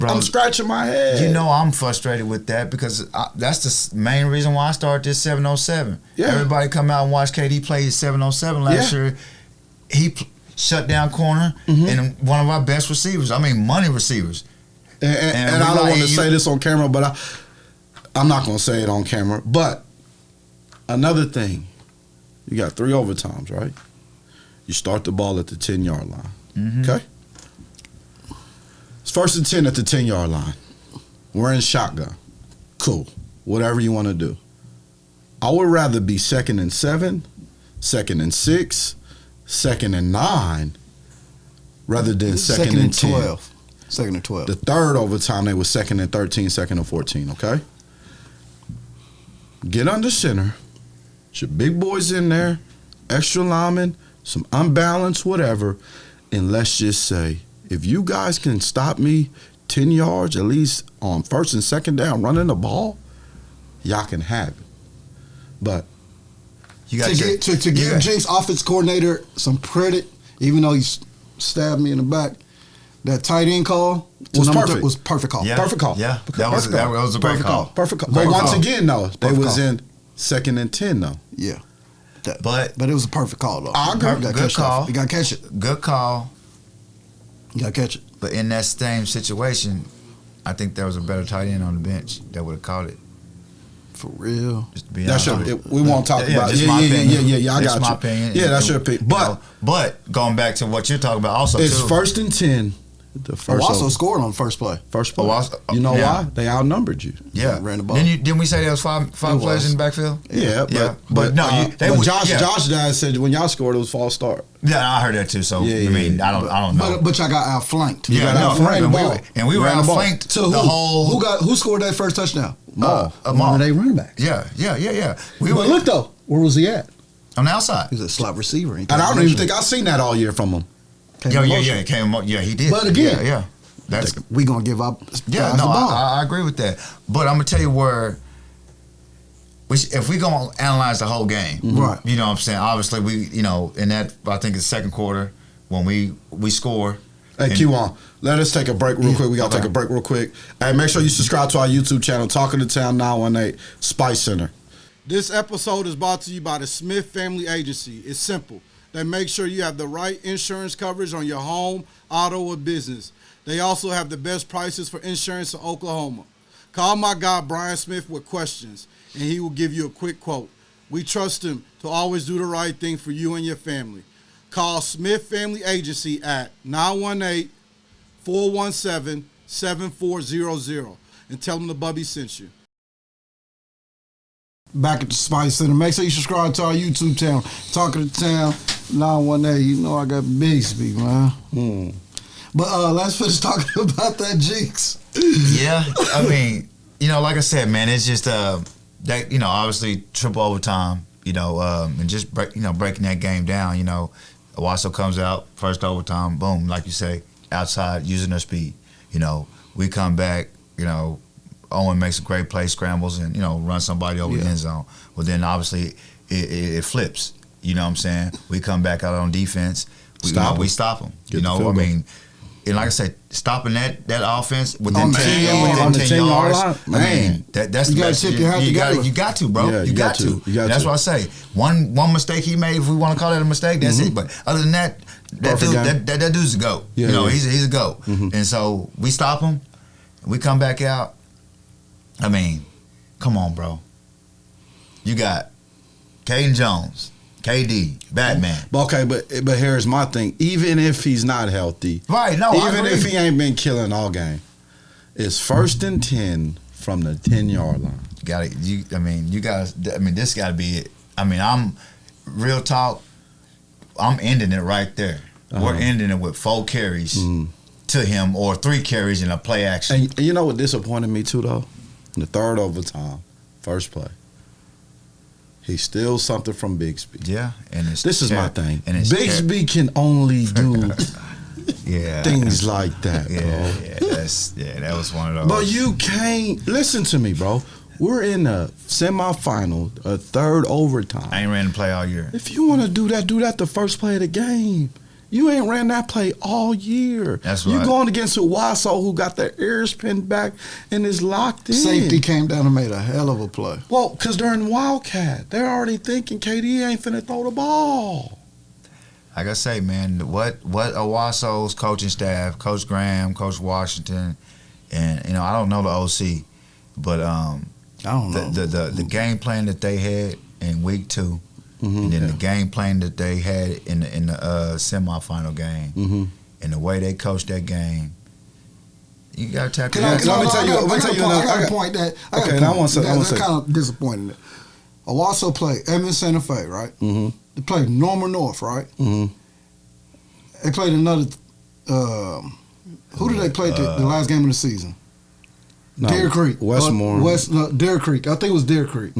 I'm scratching my head. I'm frustrated with that because that's the main reason why I started this 707. Yeah. Everybody come out and watch KD play 707 last year. He shut down corner and one of our best receivers. I mean, money receivers. And I don't want to say this on camera, but I'm not going to say it on camera. But another thing, you got 3 overtimes, right? You start the ball at the 10-yard line. Mm-hmm. Okay? It's 1st and 10 at the 10-yard line. We're in shotgun. Cool. Whatever you want to do. I would rather be 2nd and 7, 2nd and 6, 2nd and 9, rather than 2nd and 10. 12. 2nd and 12. The 3rd overtime, they were 2nd and 13, 2nd and 14, okay? Get under center. Your big boys in there, extra linemen, some unbalanced, whatever. And let's just say, if you guys can stop me 10 yards, at least on 1st and 2nd down, running the ball, y'all can have it. But you got to give Jinx offense coordinator some credit, even though he stabbed me in the back. That tight end call was perfect. Was perfect call. Yeah. Perfect call. Yeah, that was a great call. Perfect call. But once again, though, they was in 2nd and 10, though. Yeah. But it was a perfect call, though. I agree. Good call. You got to catch it. Good call. You got to catch it. But in that same situation, I think there was a better tight end on the bench that would have caught it. For real. Just to be honest. We won't talk about it. Yeah, I got you. My opinion. Yeah, that's your opinion. But going back to what you're talking about also, it's 1st and 10. The first Owasso scored on the first play. You know why? They outnumbered you. Yeah. Ran the ball. Didn't we say there was five players in the backfield? Yeah. But Josh Dad said when y'all scored, it was false start. Yeah, I heard that too. So I don't know. But y'all got outflanked. We were outflanked to the whole. Who scored that first touchdown? Maul. One of their running backs. Yeah. But look though, where was he at? On the outside. He's a slot receiver. And I don't even think I've seen that all year from him. He came. Yeah, he did. But again, that's we gonna give up. Yeah, no, I agree with that. But I'm gonna tell you where. If we gonna analyze the whole game, right? You know what I'm saying. Obviously, we in that I think it's 2nd quarter when we score. Hey, Kejuan, let us take a break real quick. We got to take a break real quick. Hey, make sure you subscribe to our YouTube channel, Talking to Town 918 Spice Center. This episode is brought to you by the Smith Family Agency. It's simple. They make sure you have the right insurance coverage on your home, auto, or business. They also have the best prices for insurance in Oklahoma. Call my guy Brian Smith with questions, and he will give you a quick quote. We trust him to always do the right thing for you and your family. Call Smith Family Agency at 918-417-7400. and tell them the Bubby sent you. Back at the Spice Center. Make sure you subscribe to our YouTube channel. Talking to Town 918. You know I got Bigsby, man. But let's finish talking about that Jinx. Yeah, I mean, like I said, man, it's just that obviously triple overtime, and just breaking that game down. Owasso comes out first overtime, boom, like you say, outside using their speed. We come back, Owen makes a great play, scrambles, and run somebody over the end zone. Well, then obviously it flips. You know what I'm saying? We come back out on defense. We stop them. I mean, and like I said, stopping that offense within 10 yards. Line, man. I mean, that's you the gotta best. tip your hat together. You got to, bro. Yeah, you got to. That's what I say. One mistake he made, if we want to call that a mistake, that's it. But other than that, that dude's a GOAT. Yeah, he's a GOAT. And so we stop him. We come back out. I mean, come on, bro. You got Kejuan Jones, KD, Batman. Okay, but here's my thing. Even if he's not healthy, right? No, even if he ain't been killing all game, it's 1st and 10 from the 10-yard line. This got to be it. I mean, I'm real talk. I'm ending it right there. We're ending it with 4 carries to him or 3 carries in a play action. And you know what disappointed me too, though? In the 3rd overtime, first play, he steals something from Bigsby. Yeah, and this is my thing. And Bigsby can only do things like that, bro. That was one of those. But you can't listen to me, bro. We're in a semifinal, a 3rd overtime. I ain't ran the play all year. If you want to do that the first play of the game. You ain't ran that play all year. That's right. You going against Owasso, who got their ears pinned back and is locked in. Safety came down and made a hell of a play. Well, because they're in Wildcat. They're already thinking KD ain't finna throw the ball. Like I say, man, what Owasso's coaching staff, Coach Graham, Coach Washington, and I don't know the OC, but I don't know the game plan that they had in week 2. And then the game plan that they had in the semifinal game, and the way they coached that game, you got to tap your hands. I got a point that. That's kind of disappointing. Owasso played Edmond Santa Fe, right? They played Norman North, right? They played another. Who did they play the last game of the season? Deer Creek, Westmore, Deer Creek. I think it was Deer Creek.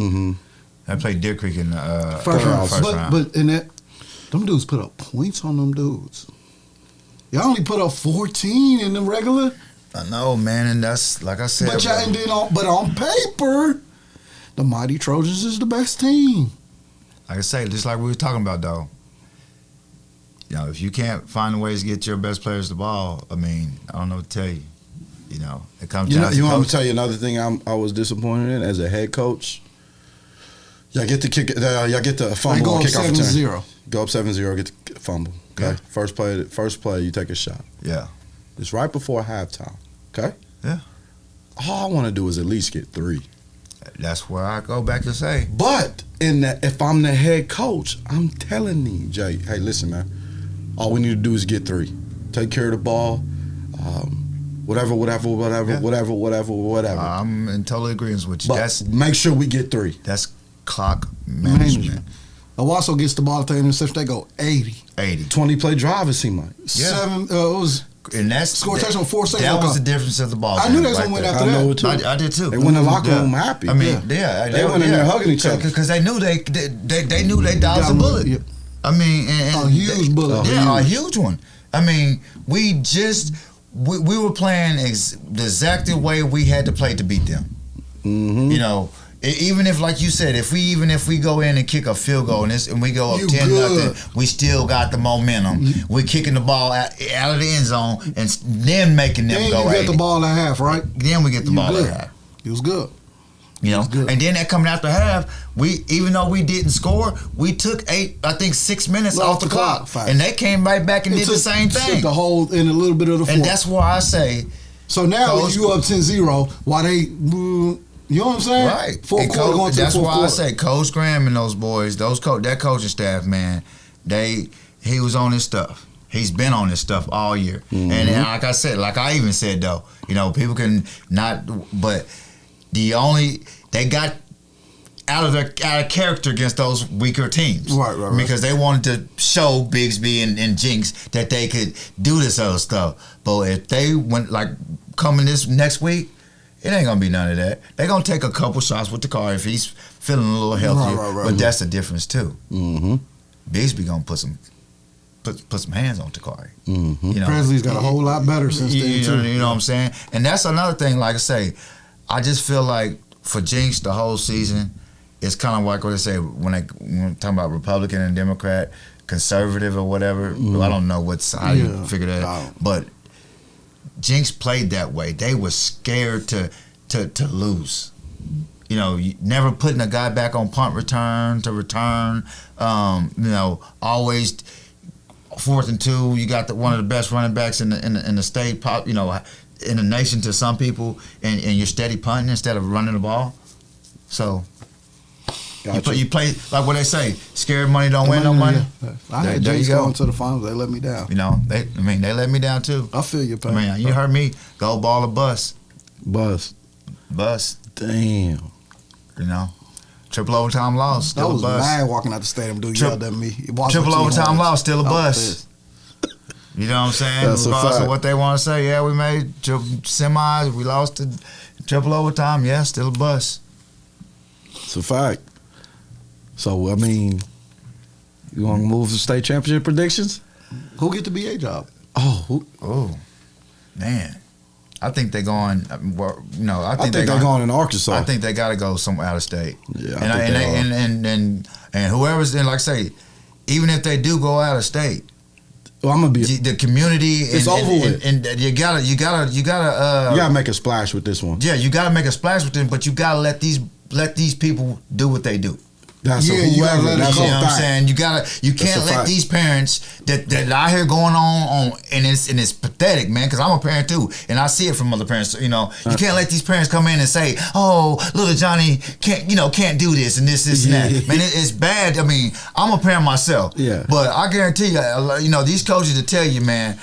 I played Deer Creek in the first round. round. But in that, them dudes put up points on them dudes. Y'all only put up 14 in the regular. I know, man, and that's like I said. But on paper, the Mighty Trojans is the best team. Like I say, just like we were talking about, though. If you can't find ways to get your best players the ball, I mean, I don't know what to tell you. It comes down to you want me to tell you another thing I was disappointed in as a head coach? Y'all get the kick. Y'all get the fumble. Go up 7-0. Go up 7-0. Get the fumble. Okay. Yeah. First play. You take a shot. Yeah. It's right before halftime. Okay. Yeah. All I want to do is at least get 3. That's where I go back to say. But if I'm the head coach, I'm telling you, Jay. Hey, listen, man. All we need to do is get 3. Take care of the ball. Whatever. I'm in total agreement with you. But make sure we get 3. That's clock management. Owasso gets the ball at the interception. They go 80. 20 play drive, it seemed like. Yeah. It was. And that's score touchdown 4 seconds. That was the difference of the ball. I knew they was going to win after that. I know it too. I did too. They went in the locker room happy. I mean, they went in there hugging each other because they knew they knew they dodged a bullet. Yep. I mean, a huge bullet. A huge one. I mean, we were playing the exact way we had to play to beat them. Even if, like you said, if we go in and kick a field goal and we go up 10-0, we still got the momentum. We're kicking the ball out of the end zone and then making them go. Then you get the ball at half, right? Then we get the ball at half. It was good. And then that coming after half, even though we didn't score, we took 6 minutes off the clock. And they came right back and did the same thing. Took the whole in a little bit of the fourth. And that's why I say. So now you up 10-0, why they, you know what I'm saying? Right. Fourth quarter going to the fourth quarter. That's why I say Coach Graham and those boys, that coaching staff, man, he was on his stuff. He's been on this stuff all year. And like I said, like I even said though, people can not, but they got out of character against those weaker teams. Right. Because they wanted to show Bigsby and Jinx that they could do this other stuff. But if they went coming this next week, it ain't gonna be none of that. They're gonna take a couple shots with the car if he's feeling a little healthier. Right. But that's the difference too. Mm-hmm. Bigsby gonna put some hands on Takari. Mm-hmm. Presley's got a whole lot better since then too. You know what I'm saying? And that's another thing. Like I say, I just feel like for Jinx the whole season, it's kind of like what they say when they talking about Republican and Democrat, conservative or whatever. I don't know how you figure that out, but Jinx played that way. They were scared to lose. You never putting a guy back on punt return to return. Always 4th and 2. You got one of the best running backs in the state. In the nation to some people, and you're steady punting instead of running the ball. So you play like what they say: scared money don't win no money. I had Jinx going to the finals. They let me down. They let me down too. I feel your pain. You heard me. Go ball or bust. Bust. Damn. Triple overtime loss. Still I was a bust. mad walking out the stadium. Dude yelled at me. Triple overtime loss. Still a bust. You know what I'm saying? That's regardless a fact. of what they want to say. Yeah, we made semis. We lost to triple overtime. Yeah, still a bust. It's a fact. So, I mean, you want to move to state championship predictions? Who get the BA job? Oh, man. I think they're going. I think they're going in Arkansas. I think they got to go somewhere out of state. Yeah, and whoever's in, like I say, even if they do go out of state, well, I'm gonna be the community. It's over with. And you gotta make a splash with this one. Yeah, you gotta make a splash with them, but you gotta let these people do what they do. That's you whoever. gotta let That's it go. You know what I'm saying? You can't let fact. these parents that out here going on and it's pathetic, man. Because I'm a parent too, and I see it from other parents. You can't let these parents come in and say, "Oh, little Johnny can't do this and this and that." Man, it's bad. I mean, I'm a parent myself. Yeah. But I guarantee you, these coaches will tell you, man,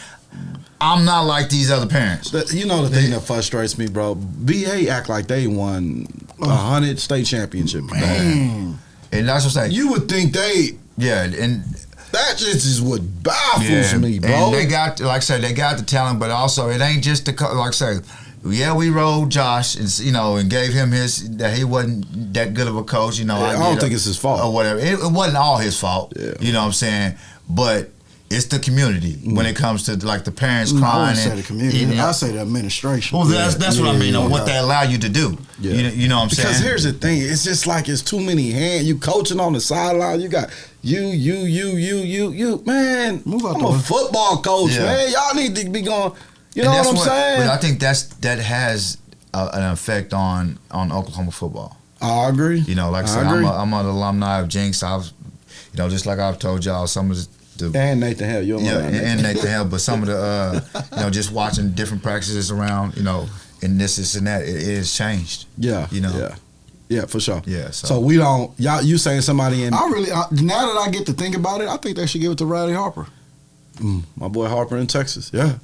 I'm not like these other parents. The thing that frustrates me, bro. BA act like they won 100 state championships, man. And that's what I'm saying. You would think they. Yeah, and that just is what baffles me, bro. And they got, like I said, they got the talent, but also it ain't just like I say. Yeah, we rolled Josh, and gave him that he wasn't that good of a coach. I don't think it's his fault or whatever. It wasn't all his fault. Yeah. You know what I'm saying? But it's the community when it comes to like the parents crying. I wouldn't say the community. I say the administration. Well, that's what I mean. What they allow you to do. Yeah. You know what I'm saying? Because here's the thing. It's just like it's too many hands. You coaching on the sideline. You got you. Man, Move out I'm the a way. football coach, man. Y'all need to be going. You know what I'm saying? But I think that has an effect on Oklahoma football. I agree. Like I said, I'm an alumni of Jinx. I've, just like I've told y'all, some of the and Nathan Hale, and Nathan Hale, but some of the just watching different practices around, and this and that, it has changed. Yeah, yeah, for sure. Yeah. So we don't. You saying somebody in? Now that I get to think about it, I think they should give it to Riley Harper. My boy Harper in Texas. Yeah.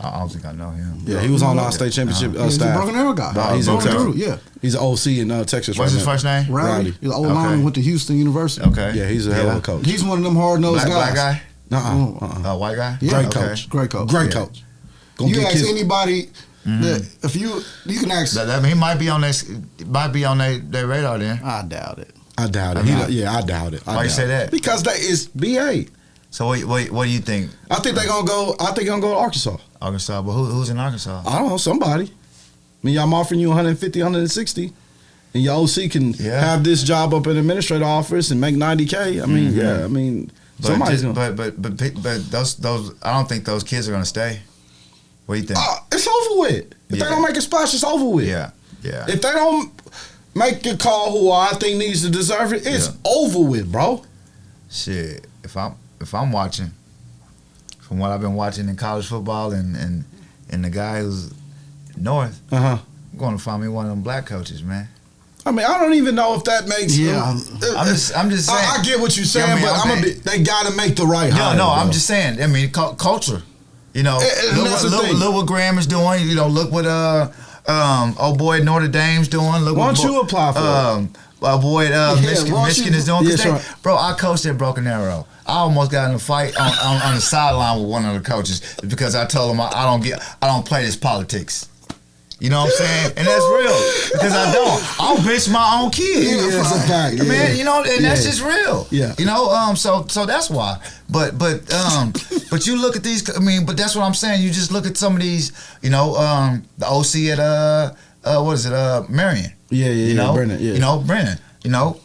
I don't think I know him. Yeah, he was on our state championship He's a staff. Broken Arrow guy. He's in Texas. Yeah. He's an OC in Texas. What's right his now. first name? Riley. He's an old lineman, went to Houston University. Okay. Yeah, he's a hell of a coach. He's one of them hard-nosed guys. Black guy? Uh-uh. White guy? Yeah. Great coach. Great coach. Great coach. Gonna You get ask kids- anybody that if you can ask. He might be on their radar then. I doubt it. I doubt it. I doubt it. Why you say that? Because that is BA. So what do you think? I think they're gonna go. I think they're gonna go to Arkansas. Arkansas, but who's in Arkansas? I don't know, somebody. I mean, I'm offering you 150, 160, and your OC can have this job up in the administrative office and make 90K. I mean, somebody's gonna. But those I don't think those kids are gonna stay. What do you think? It's over with. If they don't make a splash, it's over with. Yeah. If they don't make a call who I think needs to deserve it, it's over with, bro. Shit. If I'm watching, from what I've been watching in college football and the guy who's north, I'm going to find me one of them black coaches, man. I mean, I don't even know if that makes. Yeah. I'm just saying. I get what you're saying, I mean, but they got to make the right hire. No, bro. I'm just saying. I mean, culture. You know, look what Graham is doing. You know, look what oh boy Notre Dame's doing. Look Why what don't you apply for it? Michigan is doing. Yeah, sure. Bro, I coached at Broken Arrow. I almost got in a fight on the sideline with one of the coaches because I told him I don't play this politics. You know what I'm saying? And that's real because I don't. I'll bitch my own kid. Yeah, that's a fact. Yeah. Man, you know, and that's just real. Yeah. You know, so that's why. But you look at these. I mean, but that's what I'm saying. You just look at some of these. You know, the OC at what is it? Marion. Yeah, You know, Brennan. Yeah. You know, Brennan. You know,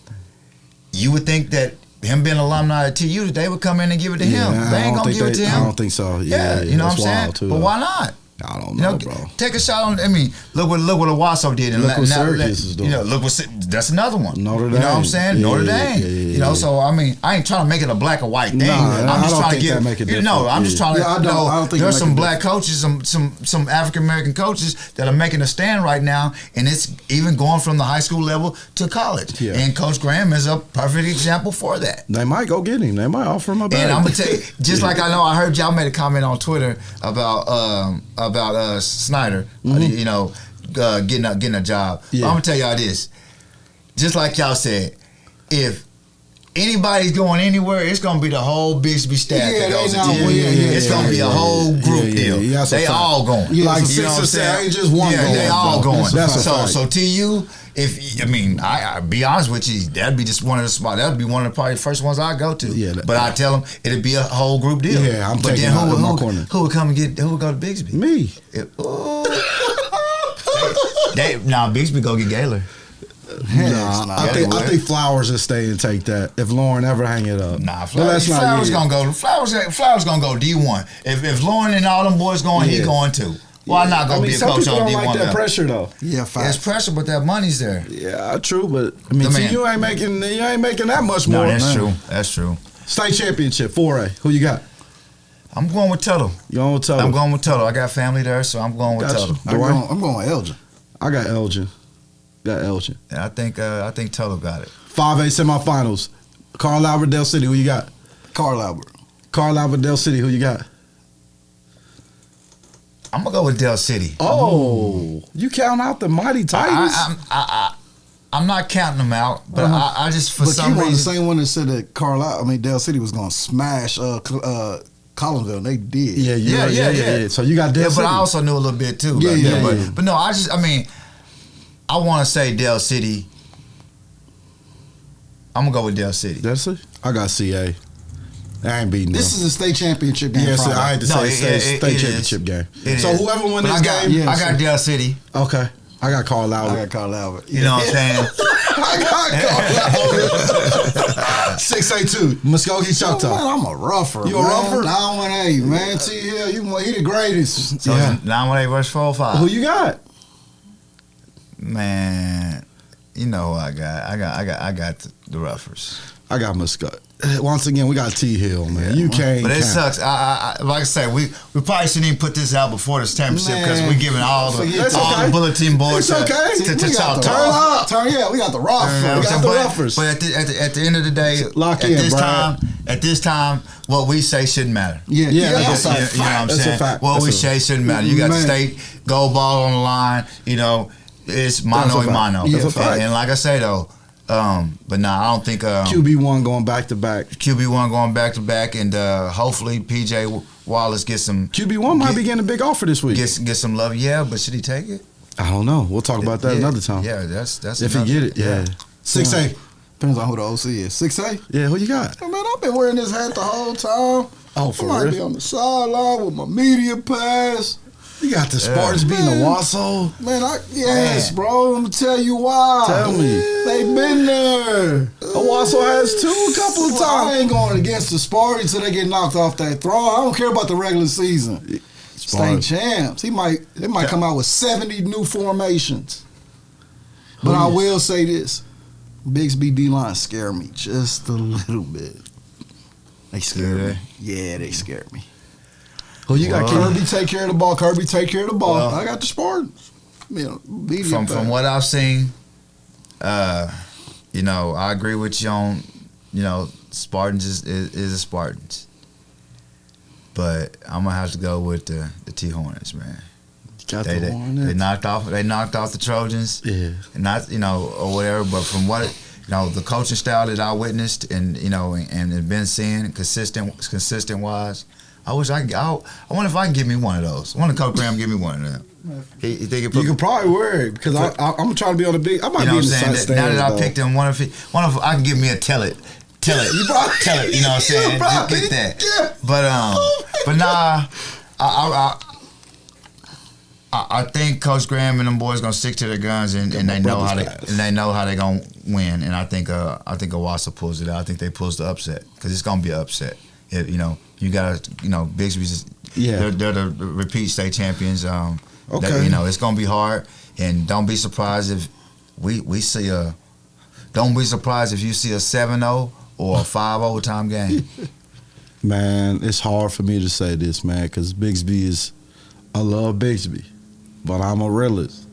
you would think that him being an alumni at TU, they would come in and give it to him. They ain't gonna give it to him. I don't think so. Yeah, you know what I'm saying? Too, but why not? I don't know, bro. Take a shot on. I mean, look what Owasso did, and look what Syracuse is doing. You know, that's another one. Notre Dame. You know what I'm saying? Yeah, Notre Dame. Yeah, you know, so I mean, I ain't trying to make it a black or white thing. I'm just trying to give. I'm just trying to. I don't think there's some black coaches, some African American coaches that are making a stand right now, and it's even going from the high school level to college. Yeah. And Coach Graham is a perfect example for that. They might go get him. They might offer him a bag. And I'm gonna tell you, just like I know, I heard y'all made a comment on Twitter about Snyder, you know, getting a job. Yeah. But I'm gonna tell y'all this, just like y'all said, if anybody's going anywhere, it's gonna be the whole Bigsby staff that goes to It's gonna be a whole group deal. They all going. Yeah, like you know what I'm saying? Ain't just one going. They all going. That's a fact. So TU, I be honest with you, that'd be just one of the spots. That'd be one of the probably first ones I go to. Yeah, but I tell them it'd be a whole group deal. Yeah, I'm but taking then out in my corner. Who would come and get? Who would go to Bigsby? Me. Now Bigsby go get Gaylor. I think Flowers will stay and take that if Lauren ever hang it up. Nah, Flowers gonna go. Flowers gonna go D1. If Lauren and all them boys going, he going too. Why not go be a coach on D1? Some people don't like that pressure though. Yeah, it's pressure, but that money's there. Yeah, true, but I mean, you ain't making that much more. No, that's true. That's true. State championship 4A. Who you got? I'm going with Tuttle. You going with Tuttle? I'm going with Tuttle. I got family there, so I'm going with Tuttle. I'm going with Elgin. I got Elgin. And I think Tuttle got it. 5A semifinals. Carl Albert, Dale City. Who you got? Carl Albert. Carl Albert, Dale City. Who you got? I'm gonna go with Dale City. Oh, you count out the mighty Titans? I'm not counting them out, but I just for some reason. But you were the same one that said that Dale City was gonna smash Collinsville, and they did. Yeah. So you got Dale City. But I also knew a little bit too. But no, I want to say Dale City. I'm gonna go with Dale City. That's it. I got CA. I ain't beating them. This is a state championship game. Yes, I had to say state championship game. So whoever wins this game, I got Dale City. Okay, I got Carl Albert. I got Carl Albert. You know what I'm saying? I got Carl Albert. 6A2, Muskogee Choctaw. Man, I'm a rougher. You a rougher? 918, man. T-Hill, he the greatest. So 918 versus 405. Who you got? Man, you know who I got the Roughers. I got Muscat. Once again, we got T-Hill, man. Yeah. You can't. But it sucks. I like I said, we probably shouldn't even put this out before this championship because we're giving all the bulletin boards to Choctaw. We got the Roughers. But at the end of the day, at this time, what we say shouldn't matter. Yeah. You know what I'm saying? What we say shouldn't matter. You got the state gold ball on the line. You know, it's mano y mano. And like I say though. But I don't think QB1 going back to back. QB1 going back to back, and hopefully PJ Wallace gets some. QB1 might be getting a big offer this week. Get some love, yeah. But should he take it? I don't know. We'll talk about that another time. Yeah, that's if he get it. Yeah. 6A. Depends on who the OC is. 6A. Yeah, who you got? Oh, man, I've been wearing this hat the whole time. Oh, for real? I might be on the sideline with my media pass. You got the Spartans beating Owasso. Man, bro. I'm gonna tell you why. Tell me. They been there. Owasso has too a couple of times. I ain't going against the Spartans till they get knocked off that throne. I don't care about the regular season. State champs. They might come out with 70 new formations. But I will say this. Bigsby D-line scare me just a little bit. They scare me. Yeah, they scare me. Who you got? Kirby take care of the ball. I got the Spartans. From what I've seen, You know, I agree with you on, you know, Spartans is a Spartans. But I'm gonna have to go with the T Hornets, man. Got the Hornets. They knocked off the Trojans. Yeah. Not, you know, or whatever, but from what, you know, the coaching style that I witnessed and, you know, and have been seeing consistent wise, I wonder if I can give me one of those. I wonder if Coach Graham give me one of them. You think you could probably wear it because I'm trying to be on the big. I might you know be in the what I'm saying? Now that I picked him, one of I can give me a tell it. You probably tell it. You know what I'm saying? Just get that. Yeah. But nah, I think Coach Graham and them boys gonna stick to their guns and they know how they gonna win. And I think Owasso pulls it out. I think they pulls the upset because it's gonna be an upset. You know, you gotta, you know, Bigsby's. Yeah. They're the repeat state champions. Okay. You know, it's gonna be hard, and don't be surprised if we see a. Don't be surprised if you see a 7-0 or a 5 overtime game. Man, it's hard for me to say this, man, because Bigsby is. I love Bigsby, but I'm a realist.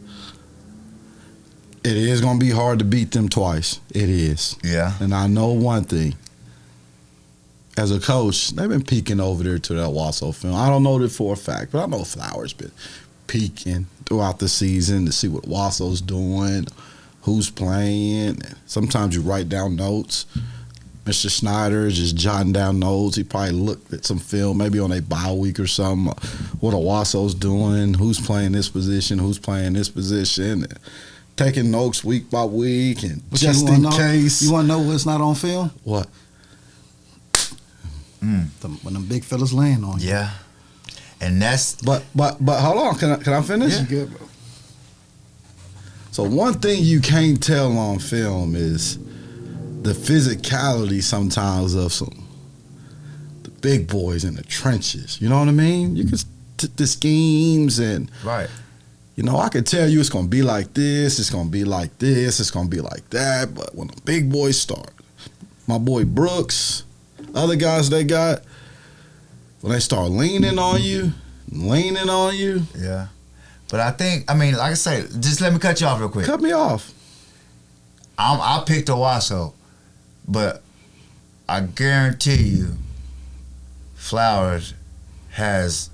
It is gonna be hard to beat them twice. It is. Yeah. And I know one thing. As a coach, they've been peeking over there to that Owasso film. I don't know that for a fact, but I know Flowers been peeking throughout the season to see what Owasso's doing, who's playing. Sometimes you write down notes. Mr. Snyder is just jotting down notes. He probably looked at some film, maybe on a bye week or something, what Owasso's doing, who's playing this position, who's playing this position, and taking notes week by week, and but just in case. You want to know what's not on film? What? When them big fellas laying on you. Yeah. And that's but hold on, can I finish? Yeah. Good, bro. So one thing you can't tell on film is the physicality sometimes of the big boys in the trenches. You know what I mean? You can the schemes and right. You know, I could tell you it's gonna be like this, it's gonna be like this, it's gonna be like that. But when the big boys start, my boy Brooks, other guys they got, when they start leaning on you. Yeah. But I mean, like I say, just let me cut you off real quick. Cut me off. I picked Owasso, but I guarantee you Flowers has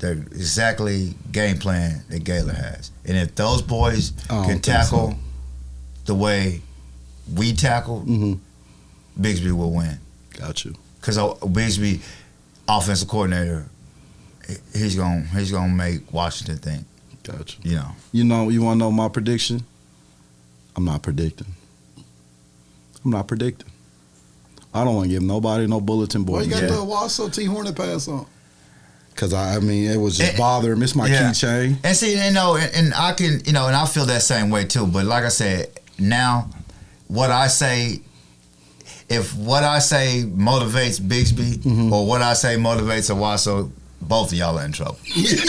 the exactly game plan that Gaylor has. And if those boys can tackle the way we tackle, Bigsby will win. Got you. Because Bigsby, offensive coordinator, he's gonna make Washington think. Got you. You want to know my prediction? I'm not predicting. I don't want to give nobody no bulletin board. Why you got the Owasso T Hornet pass on? Because I mean, it was just bothering me. It's my keychain. And see, and I can, and I feel that same way too. But like I said, now what I say, if what I say motivates Bigsby or what I say motivates Owasso, both of y'all are in trouble. Yes, a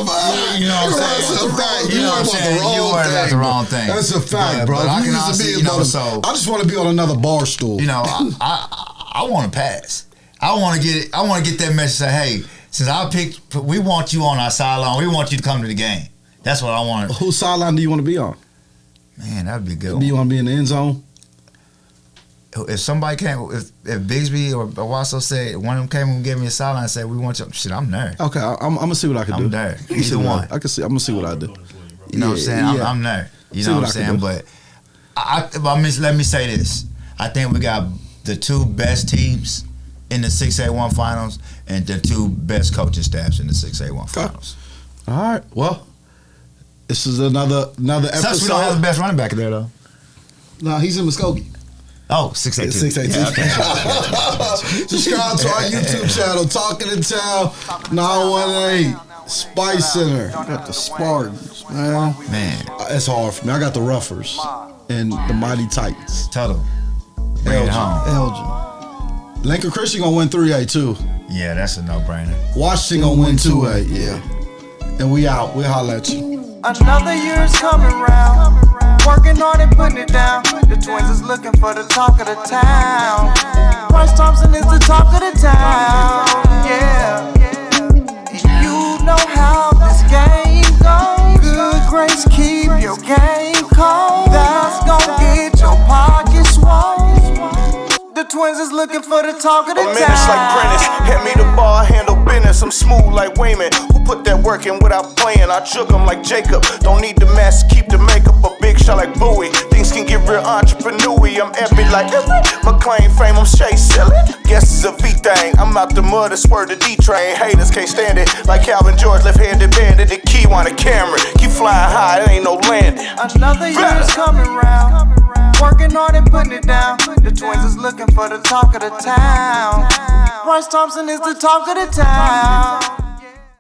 fact. You know what I'm saying? That's a fact. You know what I'm saying? You worried about the wrong thing. That's a fact, bro. But I can honestly, so I just want to be on another bar stool. I want to pass. I want to get that message. Say, hey, since I picked, we want you on our sideline. We want you to come to the game. That's what I want. Whose sideline do you want to be on? Man, that'd be good. Do you want to be in the end zone? If somebody came, if Bigsby or Owasso said, one of them came and gave me a sideline and said, we want you, shit, I'm there. Okay, I'm going to see what I can do. I'm there. Either one. I'm going to see what I do. You know what I'm saying? I'm there. You know what I'm saying? But let me say this. I think we got the two best teams in the 6A1 finals and the two best coaching staffs in the 6A1 finals. All right. Well, this is another episode. Since we don't have the best running back there, though. No, he's in Muskogee. Oh, 682. 682. Yeah, subscribe to our YouTube channel, Talking in Town, 918, Spice Center. Got the Spartans, man. It's hard for me. I got the Roughers and the Mighty Titans. Tell them. Bring it home. Elgin. Lincoln Christian gonna win 3A too. Yeah, that's a no-brainer. Washington gonna win 2A. Yeah. And we out. We'll holler at you. Another year's coming round. Working hard and putting it down. The twins is looking for the talk of the town. Bryce Thompson is the talk of the town. Yeah. And you know how this game goes. Good grace, keep your game cold. That's gonna looking for the talk of the town. A menace like Prentice, hand me the ball, I handle business. I'm smooth like Wayman, who put that work in without playing. I shook him like Jacob, don't need the mask, keep the makeup. A big shot like Bowie, things can get real entrepreneur-y. I'm epic like McLean frame, I'm Shay selling. Guess it's a V thing, I'm out the mud, I swerve the D-train. Haters can't stand it, like Calvin George, left-handed bandit. The key on the camera, keep flying high, it ain't no landing. Another year is coming round, working hard and putting it down. The twins is looking for the talk of the town. Bryce Thompson is the talk of the town.